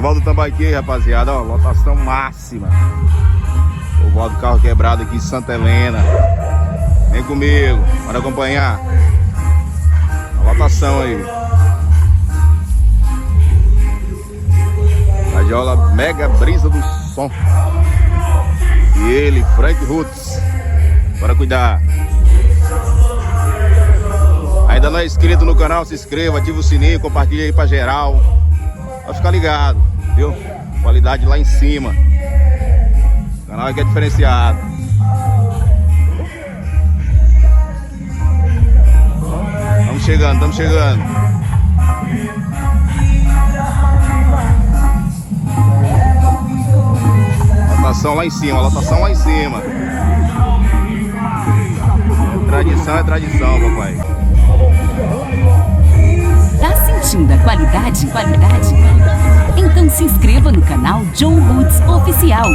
Carnaval do Tambaqui, rapaziada, ó, lotação máxima. O voto do carro quebrado aqui em Santa Helena. Vem comigo, bora acompanhar a lotação aí. Radiola Mega Brisa do Som. E ele, Frank Roots. Bora cuidar. Ainda não é inscrito no canal, se inscreva, ativa o sininho, compartilha aí pra geral. Vai ficar ligado, viu? Qualidade lá em cima. O canal aqui é diferenciado. Estamos chegando, estamos chegando. Lotação lá em cima, lotação lá em cima. Tradição é tradição, papai. Tá sentindo a qualidade? Qualidade? Então se inscreva no canal John Roots Oficial.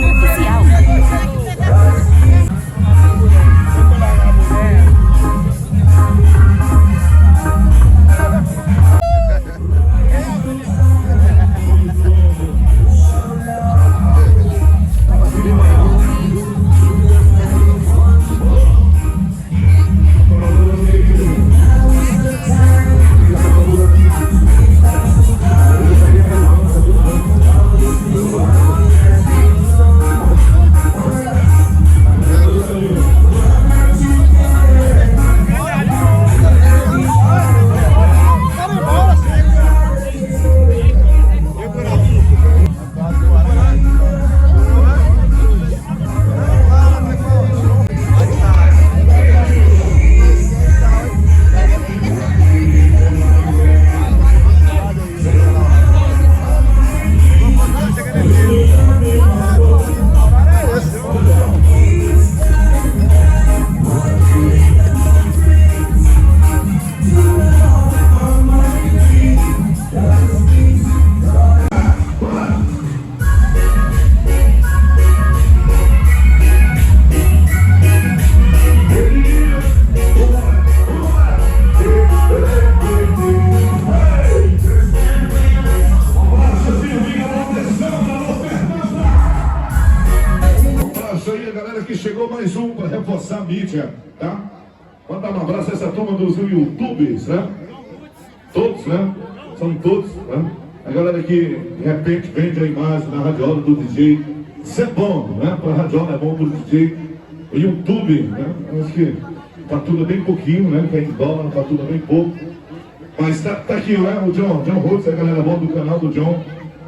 Chegou mais um para reforçar a mídia, tá? Mandar um abraço a essa turma dos YouTubers, né? Todos, né? São todos, né? A galera que de repente vende a imagem na radiola do DJ. Isso é bom, né? Para a radiola é bom para o DJ. O YouTube, né? Acho que fatura bem pouquinho, né? Que é em dólar, fatura bem pouco. Mas tá aqui, né? O John Roots, a galera boa do canal do John.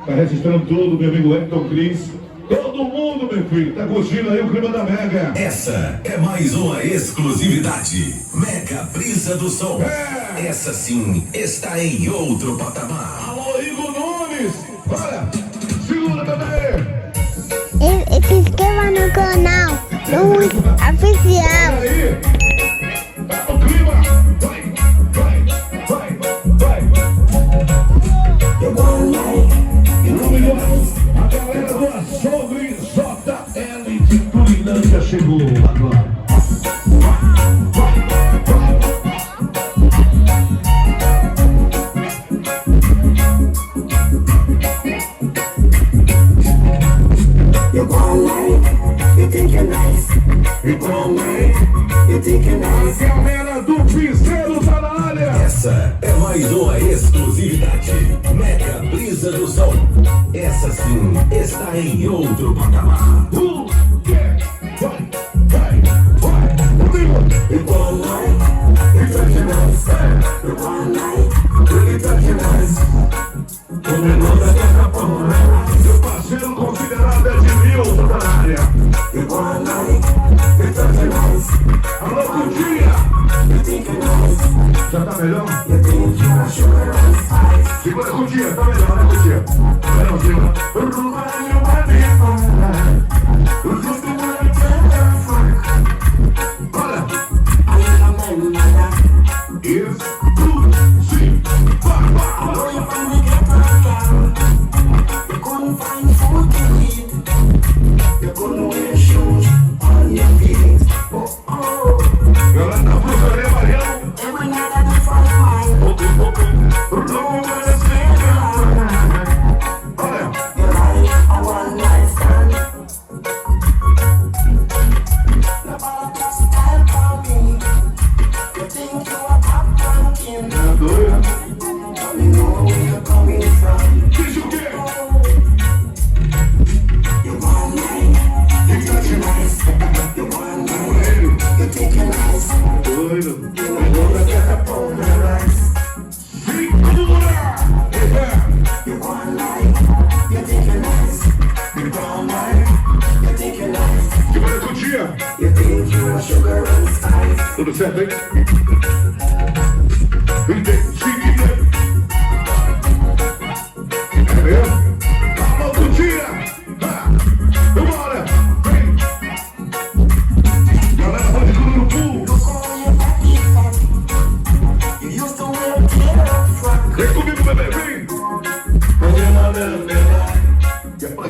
Tá registrando tudo, meu amigo Wellington Cris. Todo mundo, meu filho, tá curtindo aí o clima da Mega. Essa é mais uma exclusividade. Mega Brisa do Som. É. Essa sim está em outro patamar. Alô, Igor Nunes. Olha, segura, bebê. Se inscreva no canal do Oficial. Aí, tá o clima. Vai. A galera do Açougue JL de Turinândia chegou agora. You gon' like, you think you're nice. You gon' like, you think you're nice. Galera do Piseiro tá na área. Essa é mais uma exclusividade. Mega Brisa do Som. Essa sim está em outro patamar. Vai. You gon' like, you think you're nice. You gon' like, you think you're nice. O menor da terra porra. Seu parceiro considerado é de Milton tá na área. You gon' like, you think you're nice. Alô, Cutinha. You think you're nice. Já tá melhor? You think you're sugar and spice. Segura, Cutinha, tá melhor, né, Cutinha? Melhorzinho. Olha. Isso. Sim. Galera da Bruxaria Mariano. Olha. Tudo certo, hein? É mesmo? Alô, bom dia! Vambora! Vem! Galera, pode ir no pool! Vem comigo, bebê, vem! Quebra!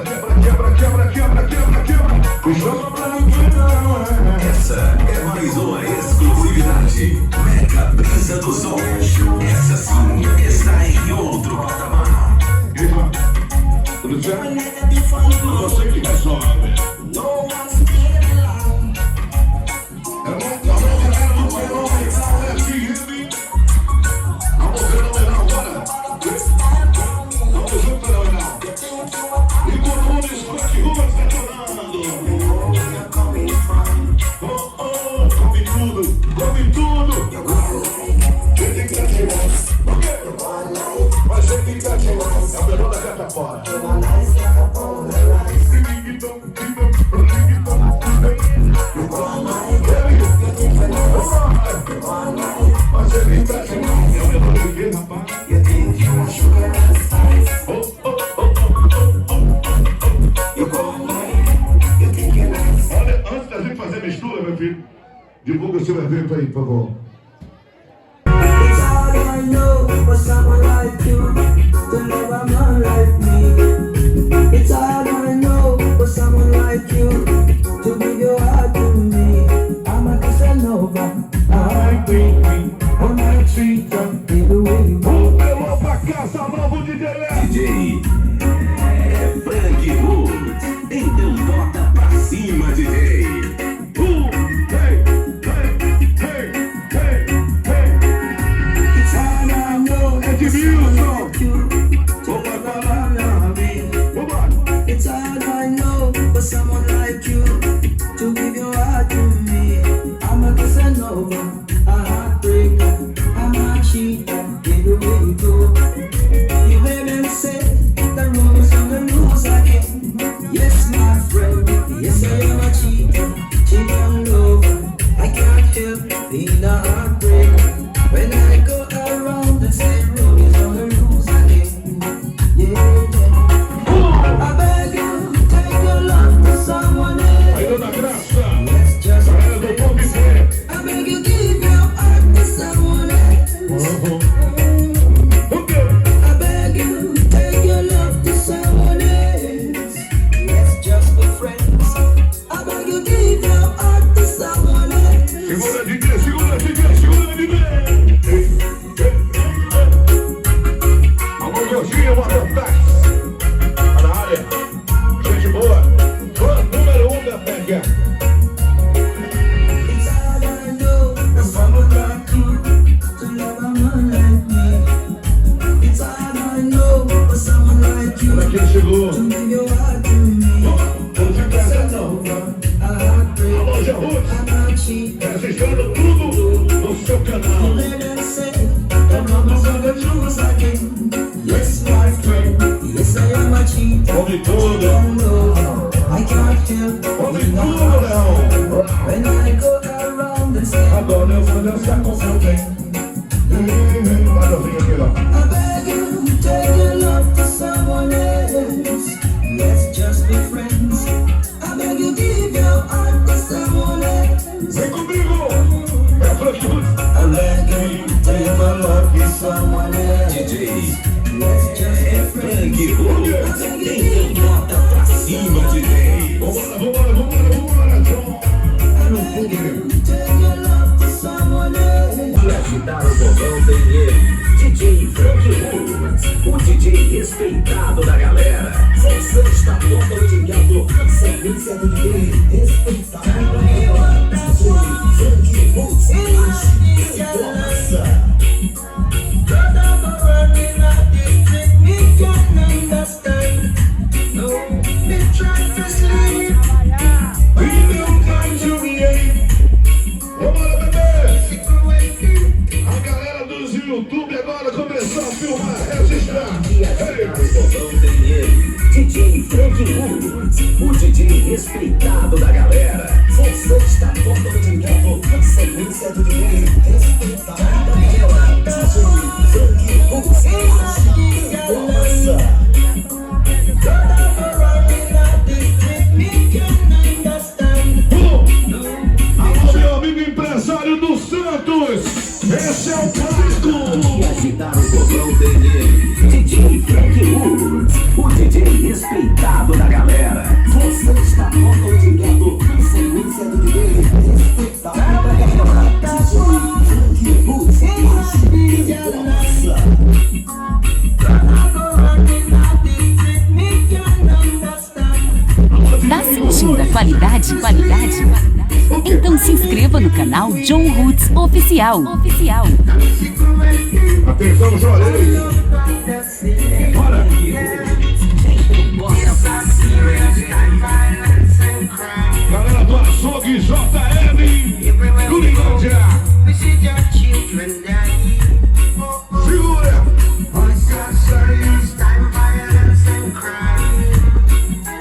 Essa é mais uma exclusividade. Mega Brisa do Sol. Essa sim está em outro patamar. Tudo certo? Você que resolve. Come tudo! Vai ser que tá demais. A melhor da gata fora. Vai ser que tá demais. É o melhor do que, rapaz? Olha, antes da gente fazer mistura, meu filho, divulga o seu evento aí, por favor. It's hard I know for someone like you to love a man like me. It's hard I know for someone like you to give your heart to me. I'm a Casanova, I agree. I'm a treater, the way you Vamos pelo pra casa, novo DJ. DJ é Frank Woods. Então bota pra cima, DJ. It's hard I know for someone like you to give your heart to me. I'm a Casanova, a heartbreaker, I'm a cheater, the way you go. You hear them say the rules and the rules again. Yes, my friend, yes I am a cheater, cheater lover. I can't help being a heartbreaker when I go around the same rules and the rules again. Yeah. I beg you, take your love to someone else. Aí, dona Graça, Let's just galera do Pão de Pé. I beg you, give your heart to someone else. I beg you, take your love to someone else. Let's just be friends. I beg you, give your heart to someone else. Segura, DJ, segura, DJ. Alô, Jorginho, uma vontade. Tá na área. Gente boa. Fã número 1 da Pega. It's hard I know for someone like you to love a man like me. It's hard I know for someone like you Olha quem chegou. to give your heart to me. Vamos de casa. Casanova, a heartbreaker, Alô, Zé Ruth. I'm a cheater. Registrando tudo no seu canal. Let them say the rules and the rules again. Yes, my friend, yes I am a cheater. Come tudo. No, I can't help Come being a tudo, Leão. when I go around and say Agora eu vou dançar com seu bem. Manda vir aqui, ó. I beg you, take your love to someone else. Let's just be friends. I beg you, give your heart to someone else. Vem comigo. É Frank Woods. I beg you, take your love to someone else. DJ Let's just be é friends. Frank Woods. Então bota pra cima, DJ. Vambora, John. I beg you, take your love to someone else. Pra agitar o botão tem ele, DJ Frank Woods, o DJ respeitado da galera. Você está totalmente ligado, sequência do DJ respeitado da galera. DJ Frank Woods, nossa. Vambora, bebê. A galera do YouTube agora começou a filmar, registrar. Tem ele, DJ Frank Woods, o DJ respeitado da galera. Você está totalmente ligado, sequência do DJ qualidade. Então se inscreva no canal John Roots Oficial. Atenção, Jorei. Bora. Galera do açougue JM, Curilândia. Segura.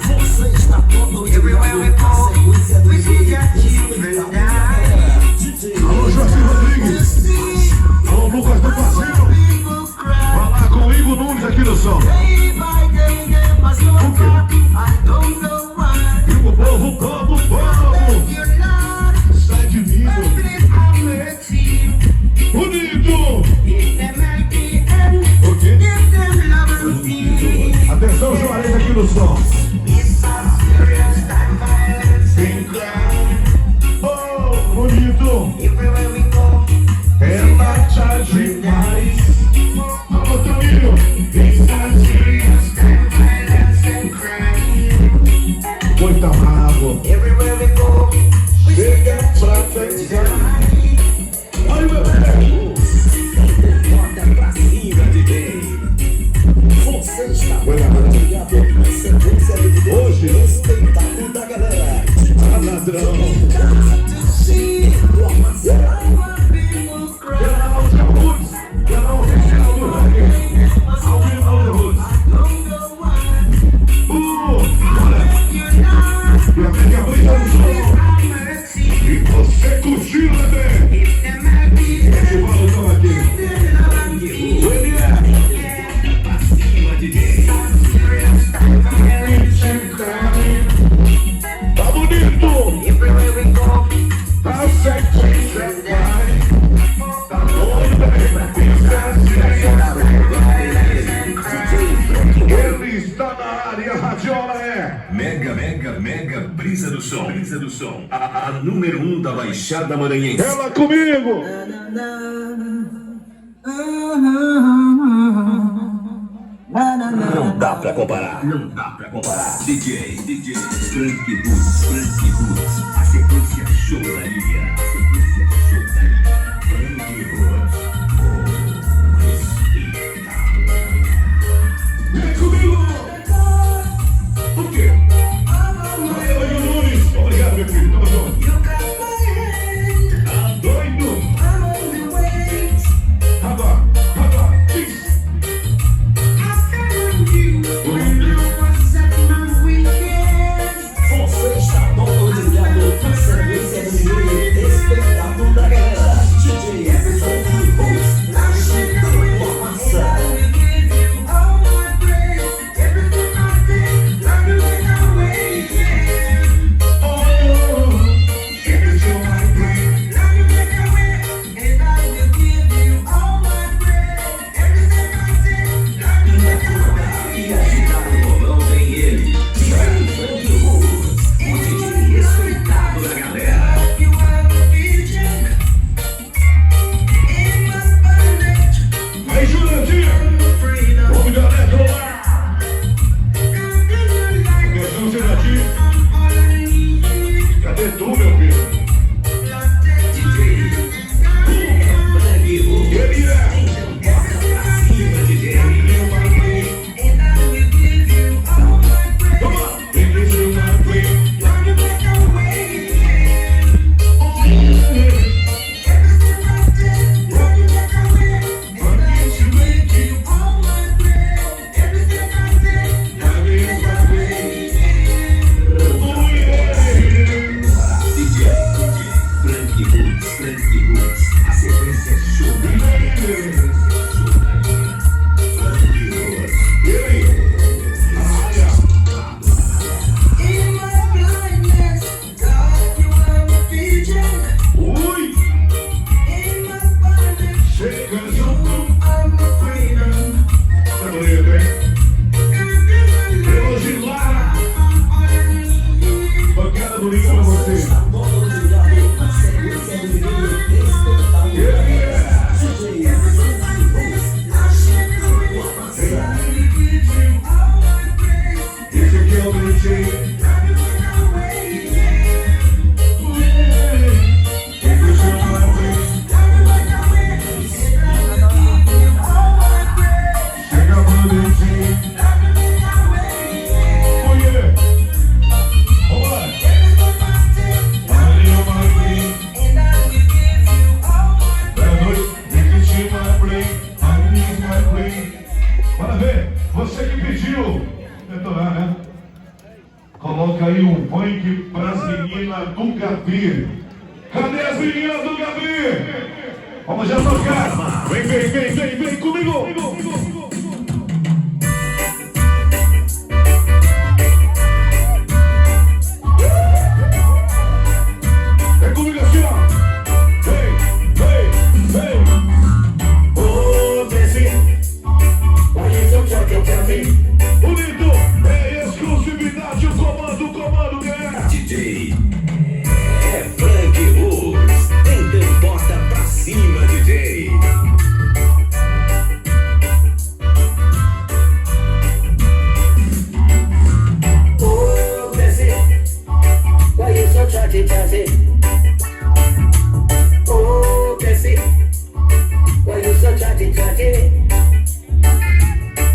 Você está todo Alô, Jorge Rodrigues. Alô, Lucas do Passinho. Vai lá com o Igor Nunes aqui no som. O quê? E o povo. Sai de mim. Bonito. O quê? Atenção, Juarez aqui no som. Oh, bonito. Ela tá demais. Alô, Toninho. Muita bravo. Chega pra pensar. Aí, bebê. Bota pra cima, DJ. Você está ligado na sequência do DJ. Hoje, Respeitado da galera. a ladrão. Canal oficial do reggae. Ao vivo do Roots. Bora. E a minha brisa no som. E você curtiu, bebê? Esse balão aqui. Ele Pra cima, DJ. tá bonito. A sequência vai. Tá doido, ele está na área, a radiola é Mega Brisa do Som. A número 1 da Baixada Maranhense. ela comigo. Não dá pra comparar. DJ Frank Roots. A sequência show da linha. Frank Roots. Vem comigo. O quê? Valeu, Igor Nunes. Obrigado, meu filho. Tamo junto. Tá doido? Agora. Isso. Você está todo ligado na sequência do DJ. Respeitado da galera. DJ Frank Roots. Na chita da massa. E agitado no bolão tem ele. Frank Roots. O DJ respeitado da galera. Aí, Jurandir. Vamos de eletro lá. Atenção, Jurandir. Cadê tu, meu filho? DJ Frank Roots. Ele é. Bota pra cima, DJ. Come on. This is my dream. DJ Detonar, né? Coloca aí um funk pras meninas do Gabi. Cadê as meninas do Gabi? Vamos já tocar. Vem comigo. Vem comigo assim, ó. Vem. Oh, Brisa, why you so chucky? Bonito, é exclusividade, o comando, né? DJ é Frank Roots. Então bota pra cima, DJ. Oh, Brisa, why you so chucky? Oh, Brisa, why you so chucky?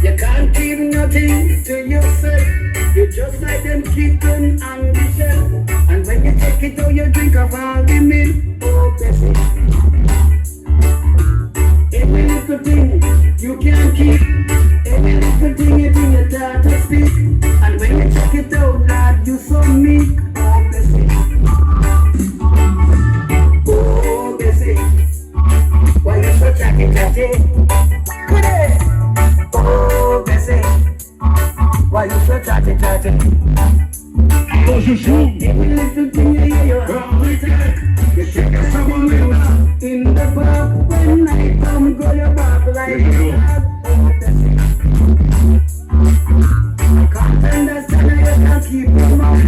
You can't keep nothing to yourself. You just like them kitten on the shelf. And when you take it out, you drink of all the milk. Oh, Bessie. Every little thing you can't keep. Every little thing you do, your daughter speak. And when you check it out, Lord, you so meek. Oh, Bessie. Oh, Bessie. Why you so chatty? Oh, Bessie, why you so chatty? Ô, Juju, Every little thing you hear, you have to take. You take a someone in the park. When night come, go your back like that. Oh, Bessie, I can't understand how you can't keep your mouth.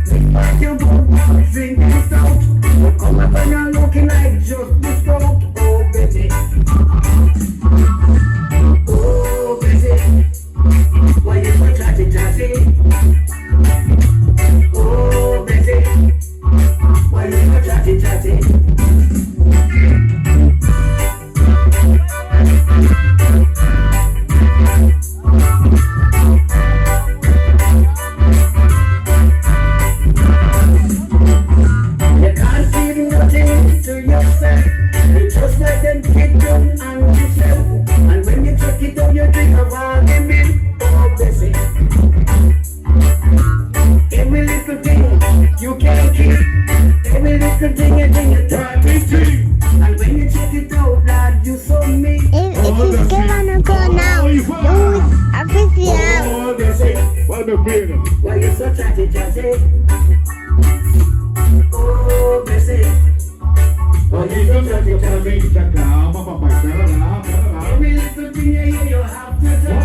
Think back your book, drink this out. You come up and you're looking like just the stroke. Oh, Betty. Oh, Bessie, why you so chatty? Oh, Bessie, why you so chatty? You can't keep nothing to yourself. You just like them kitten on the shelf. And when you check it out, you drink of all the milk. Oh, Bessie. Every little thing you can't keep. Every little thing you do, you try to see. And when you check it out, Lord, you so meek. Se inscreva no canal do Oficial. ô, Bessie, vai, meu filho. Why you so chatty? Oh, Bessie. Why you so chatty? Calma, papai, pera lá. Every little thing you hear, you have to tell.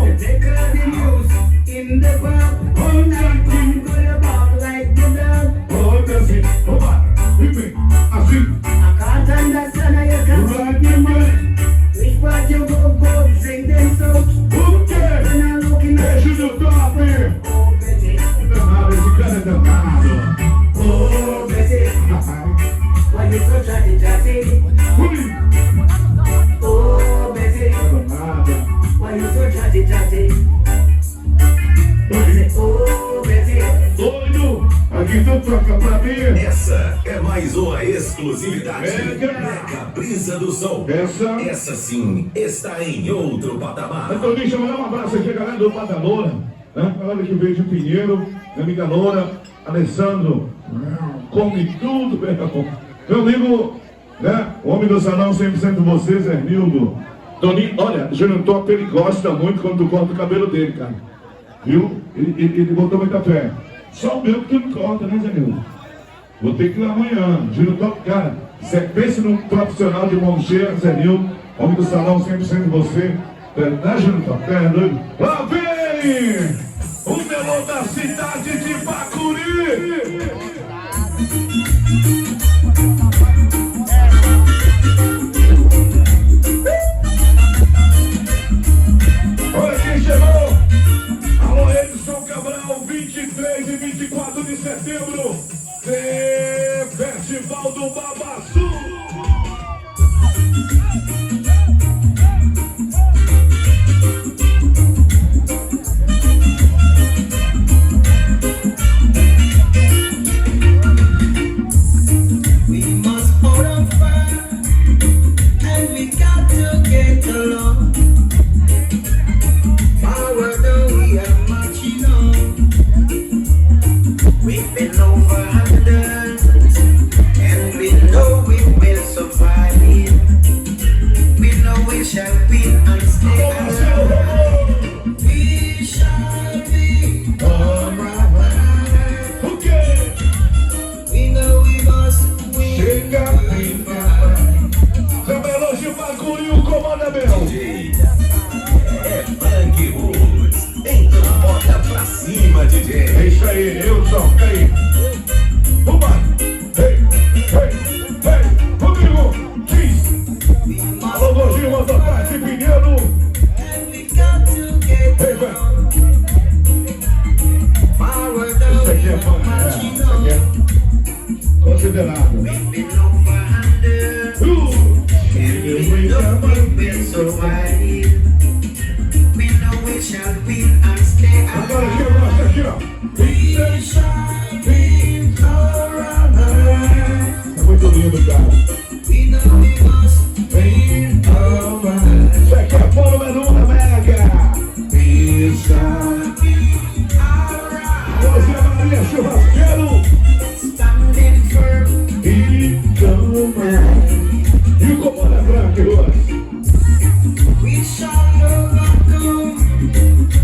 You take all the news in the bar. All night, come go your back like the dog. Ô, Bessie, opa, vem, assim. I can't understand how you can Vai, minha mãe. which part you go, drink them so. O quê? And I'm looking at Beijo no top. oh, Betty. Danado, esse cara é danado. Oh, Betty. Why you so chatty? Oh, Betty. Danada. Why you so chatty? Oh, Betty. Doido, aqui tu toca pra mim. Essa é mais uma exclusividade. Mega. Mega Brisa do Som. Essa Sim está em outro patamar. Então, deixa eu mandar um abraço aqui, galera do Pataloura, né? Galera que veio de Pinheiro, minha amiga Loura, Alessandro, come tudo, meu amigo, né? O homem do salão 100% vocês, Hernildo. Toninho, olha, Júnior Top, ele gosta muito quando tu corta o cabelo dele, cara. Viu? Ele botou muita fé. Só o meu que tu não corta, né, Zé Nildo? Vou ter que ir lá amanhã. Júnior Top, cara, você pense num profissional de mão cheia, Zé Nildo, homem do salão 100% você. Tá, Júnior Top? Tá doido? Lá vem! O melô da cidade de Bacuri! Olha quem chegou! Alô, Edson Cabral, 23 e 24 de setembro, Festival do Babaçu! We must hold on fire, and we got to get along. Forward, we are much cima, DJ. É isso aí, Wilson, e aí? Vambora! Ei, ei, ei, Rodrigo, diz! Alô, Gordinho, Mototáxi, Pinheiro! Ei, velho! Isso aqui é fã, isso aqui é considerado. Agora aqui, eu gosto aqui, ó. É muito lindo, cara. Isso aqui é Paulo Menu na Mega. José Maria Churrasqueiro. E o comando é branco, Ruas.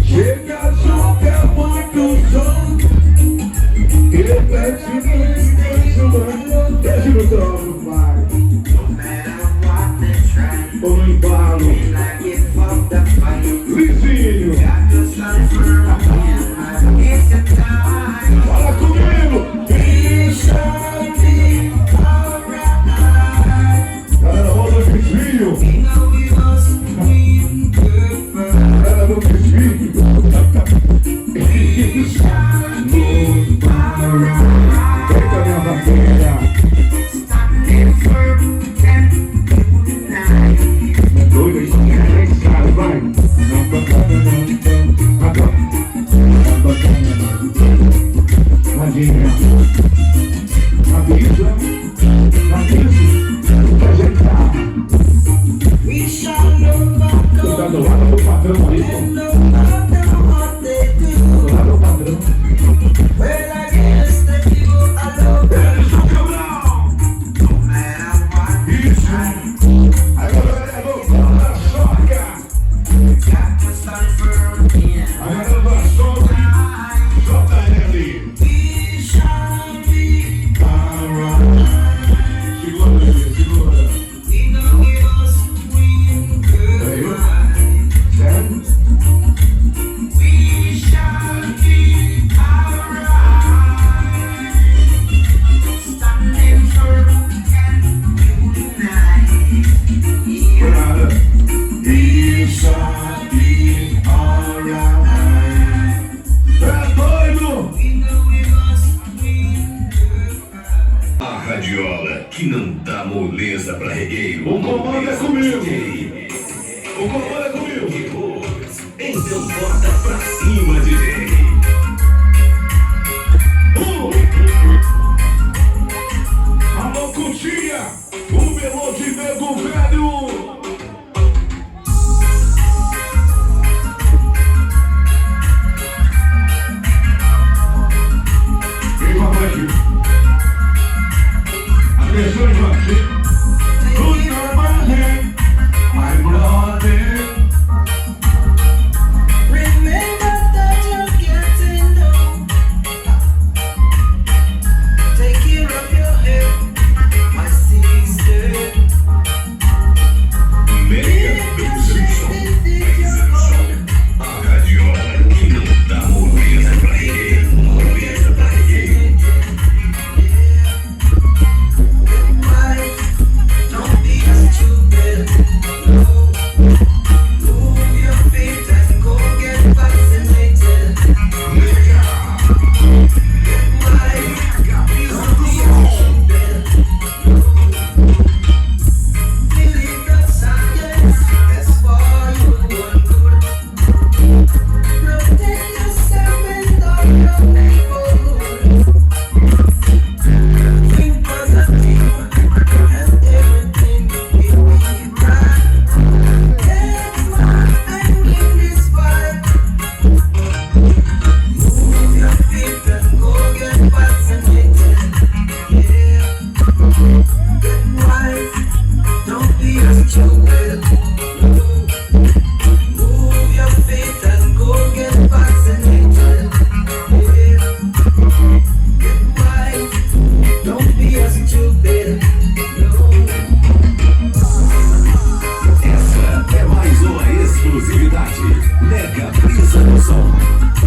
Chega junto, é muito som. E repete desce no trono, pai. Ou no embalo. Vizinho. Fala comigo. Galera, roda o desvio. Galera do desvio. Eita, minha vaqueira. Doido, isso aqui é 3 caras, vai. Tadinha. Avisa. Ajeitar. Você tá do lado do patrão ali, pô. Do lado do patrão. Eles são cabrão. Isso. Aí, galera, do da soca. A galera da soca. JL. Segura. Aí, certo? A radiola que não dá moleza pra regueiro. O comando é comigo. O comando é comigo. Então bota pra cima, DJ. Alô, Cutia, o melô de nego velho. Quem vai aqui? Atenção, Jorge. Tudo na maré.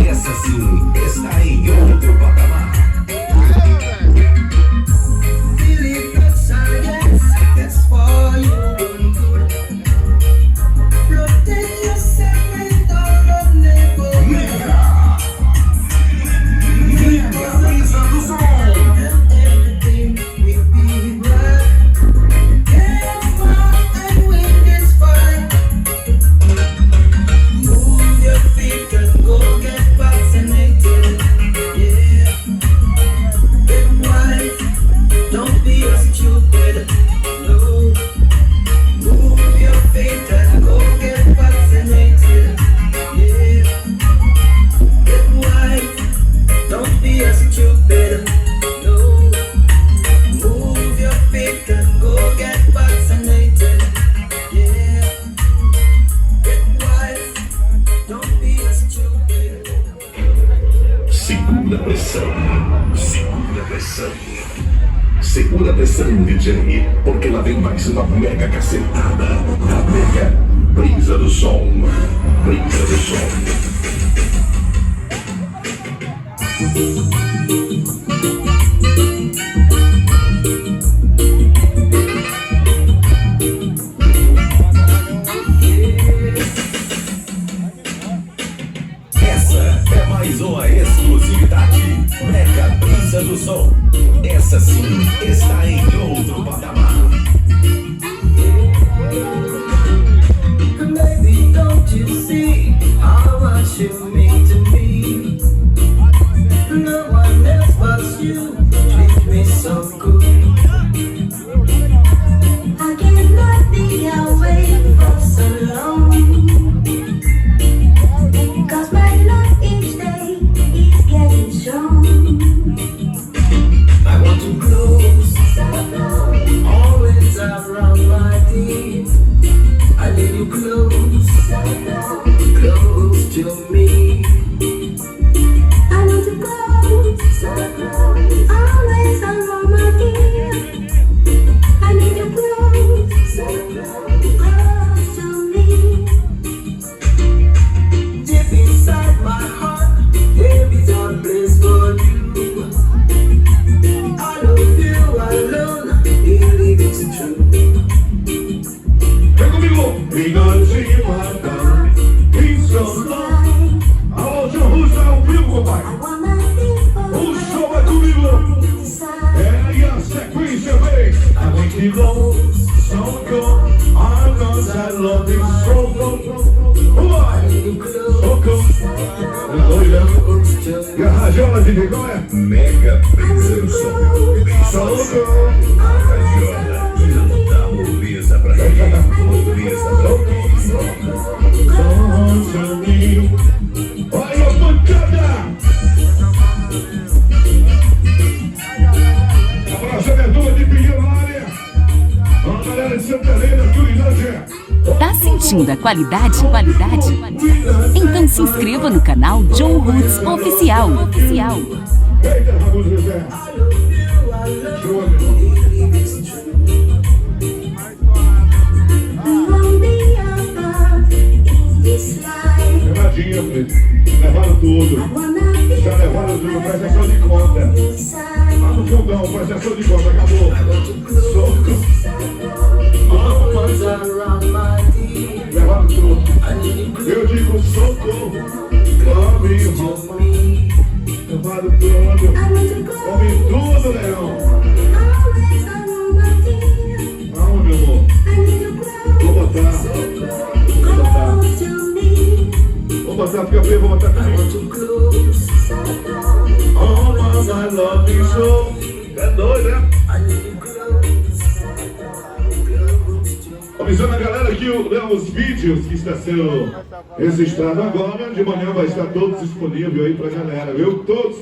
Essa sim está em outro patamar. Feeling good science, that's for you and good. Protect yourself and all your neighbors. Mega Brisa do Som. Everything will be right. Get smart and win this fight. Move your feet and go get vaccinated. Yeah. Get wise. Don't be a stupid. No. Move your feet and go get vaccinated. Yeah. Get wise. Don't be a stupid. No. Move your feet and go get vaccinated. Yeah. Get wise. Don't be a stupid. Segura a pressão. Segura a pressão. Segura a pressão, DJ, porque lá vem mais uma mega cacetada da Mega Brisa do Som. Brisa do Som. Essa é mais uma exclusividade. Mega Brisa do Som. Essa sim está em outro patamar. Baby, don't you see how much you mean to me? No one else but you treat me so good. I cannot be away for so long, 'cause my love each day is getting strong. I want to close, always around my dear. I need you close, close to me. I want to close, always around my dear. I need you close, close to me. Deep inside my heart, there is a place for you. I love you alone, believe it's true. Vem comigo! We gonna see you right now. He's so long. Alô, João Russo, ao vivo, papai. O show é comigo. É, e a sequência vem. I want you close, so cold. I know that love is so cold. Vai! So cold. É doida. E a rajola de vergonha? Mega Brisa do Som. So cold. A Radiola já dá moleza pra quem? Moleza pra quem? So to me. Olha a pancada! Abraço, abertura de Pinheiro na área. A galera de Santa Helena, Curidade. Tá sentindo a qualidade? Qualidade? Então se inscreva no canal John Roots Oficial. Eita, Rabudo José. Show, meu. Levadinha, Fred. Levaram tudo. Já levaram tudo, prestação de conta. Lá no fogão, prestação de conta, acabou. Soco. Levaram tudo. Eu digo socorro. Come, irmão. Levaram tudo. Come tudo, Leão. Vamos, meu amor. Vou botar. Vou botar porque eu vou botar também. Oh, my love you so. É doido, né? Avisando a galera que os vídeos que está sendo registrado agora, de manhã vai estar todos disponíveis aí pra galera, viu? Todos.